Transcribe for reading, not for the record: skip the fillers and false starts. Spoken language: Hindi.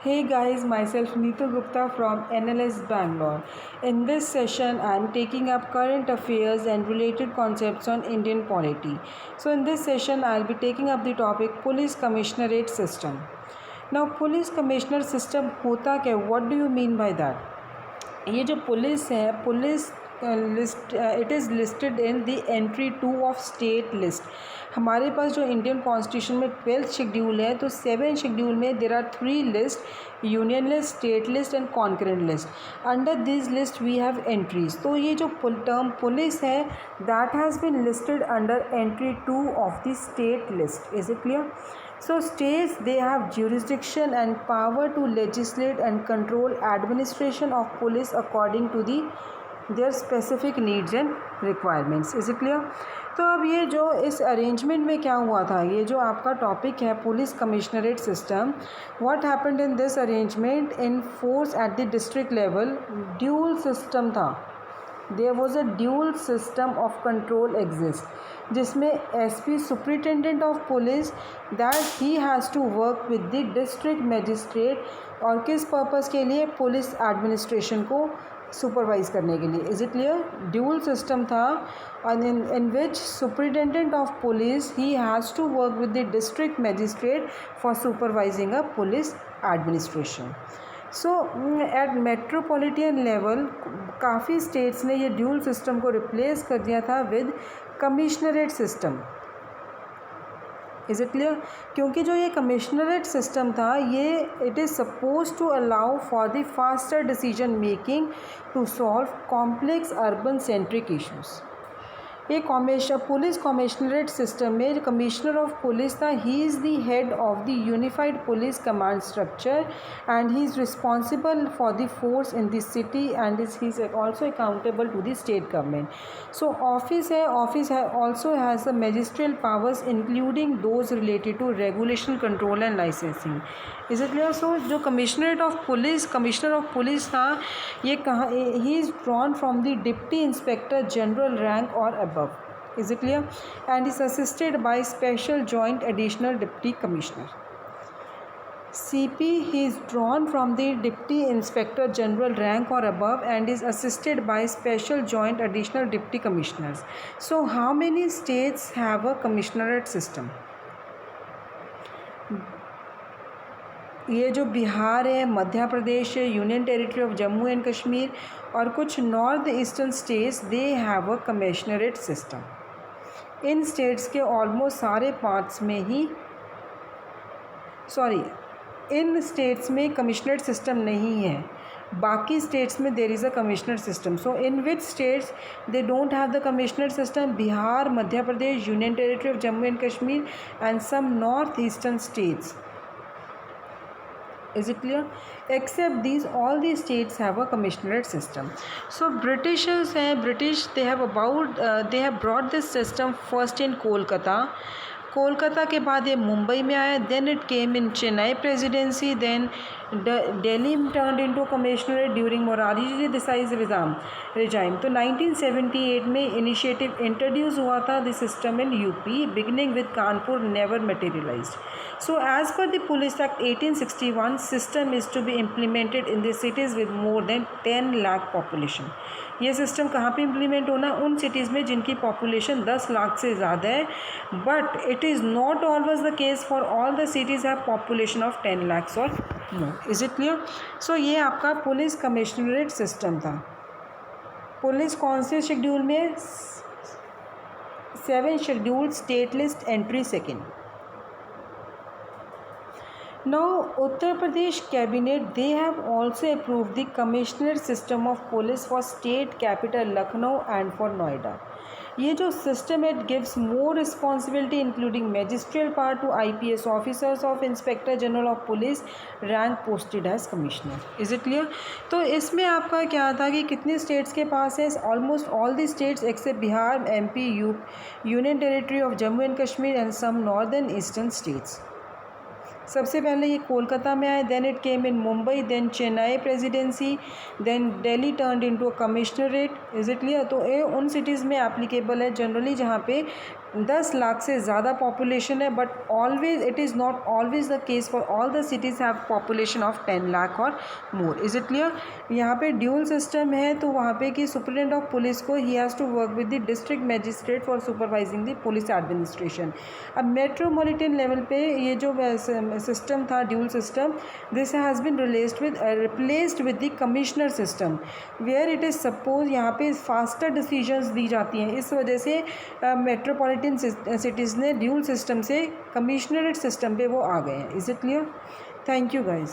Hey guys, myself Neetu Gupta from NLS Bangalore. In this session, I am taking up current affairs and related concepts on Indian polity. So, in this session, I will be taking up the topic Police Commissionerate System. Now, Police Commissioner System होता क्या? What do you mean by that? ये जो पुलिस है, police list it is listed in the entry 2 of state list. हमारे पास जो इंडियन कॉन्स्टिट्यूशन में 12th शेड्यूल है, तो 7th शेड्यूल में there are 3 list: union list, state list and concurrent list. Under this list we have entries. तो ये जो टर्म पुलिस है, that has been listed under entry 2 of the state list. Is it clear? So states, they have jurisdiction and power to legislate and control administration of police according to their specific needs and requirements. Is it clear? तो अब ये जो इस अरेंजमेंट में क्या हुआ था, ये जो आपका टॉपिक है police commissionerate system, what happened in this arrangement in force at the district level. Dual system था. There was a dual system of control exist, जिसमें SP superintendent of police that he has to work with the district magistrate. और किस पर्पज़ के लिए? पुलिस एडमिनिस्ट्रेशन को सुपरवाइज करने के लिए. Is it clear? Dual system था in which superintendent of police he has to work with the district magistrate for supervising a police administration. So at metropolitan level काफ़ी स्टेट्स ने ये ड्यूल सिस्टम को रिप्लेस कर दिया था with commissionerate system. Is it clear? क्योंकि जो ये कमिश्नरेट सिस्टम था, ये it is suppose to allow for the faster decision making to solve complex urban centric issues. ये पुलिस कमिश्नरेट सिस्टम में जो कमिश्नर ऑफ पुलिस था, he is the head of the unified police command structure and he is responsible for the force in the city and he is also accountable to the state government. So office also has the magisterial powers including those related to regulation, control and licensing. Is it clear? So जो कमिश्नर ऑफ पुलिस था, ये कहाँ, he is drawn from the deputy inspector general rank और above. Is it clear? And is assisted by special joint additional deputy commissioner. CP, he is drawn from the deputy inspector general rank or above and is assisted by special joint additional deputy commissioners. So how many states have a commissionerate system? ये जो बिहार है, मध्य प्रदेश है, union territory of Jammu and Kashmir और कुछ north eastern states, they have a commissionerate system. इन स्टेट्स के ऑलमोस्ट सारे पार्ट्स में ही इन स्टेट्स में कमिश्नरेट सिस्टम नहीं है. बाकी स्टेट्स में there is a commissioner system. So in which states they don't have the commissioner system? Bihar, Madhya Pradesh, union territory of Jammu and Kashmir and some north eastern states. Is it clear? Except these, all these states have a commissionerate system. So Britishers हैं, they have brought this system first in Kolkata. Kolkata के बाद ये मुंबई में आया. Then it came in Chennai presidency. Then Delhi turned into commissionerate during Morarji Desai's regime. तो 1978 में इनिशिएटिव इंट्रोड्यूस हुआ था the system in UP, beginning with Kanpur, never materialised. So as per the Police Act 1861, system is to be implemented in the cities with more than 10 lakh population. ये सिस्टम कहाँ पे इम्प्लीमेंट होना? उन सिटीज़ में जिनकी पॉपुलेशन 10 लाख से ज़्यादा है. But it is not always the case for all the cities have population of 10 lakhs और मोर. Is it clear? सो ये आपका पुलिस कमिश्नरेट सिस्टम था. पुलिस कौन से शेड्यूल में? 7th schedule, state list, entry 2nd. Now, Uttar Pradesh Cabinet, they have also approved the commissioner system of police for state capital Lucknow and for Noida. ये जो system, it gives more responsibility including magisterial power to IPS officers of Inspector General of Police rank posted as commissioner. Is it clear? तो इसमें आपका क्या था कि कितने states के पास है? Almost all the states except Bihar, MP, Union Territory of Jammu and Kashmir and some northern eastern states. सबसे पहले ये कोलकाता में आए. Then it came in Mumbai, then Chennai presidency, then Delhi turned into a commissionerate. Is it clear? तो ये उन सिटीज़ में एप्लीकेबल है जनरली जहाँ पे 10 लाख से ज़्यादा पॉपुलेशन है, but always it is not always the case for all the cities have population of 10 lakh और मोर. Is it clear? यहाँ पे ड्यूल सिस्टम है, तो वहाँ पे कि सुपरिटेंडेंट ऑफ पुलिस को ही has to work with the district magistrate for supervising the police administration. अब मेट्रोपॉलिटन लेवल पे ये जो सिस्टम था dual system, this has been replaced with the commissioner system where it is suppose यहाँ पे फास्टर डिसीजंस दी जाती हैं. इस वजह से मेट्रोपॉलिटन सिटीज़ ने ड्यूल सिस्टम से कमिश्नरेट सिस्टम पे वो आ गए हैं. Is it clear? Thank you guys.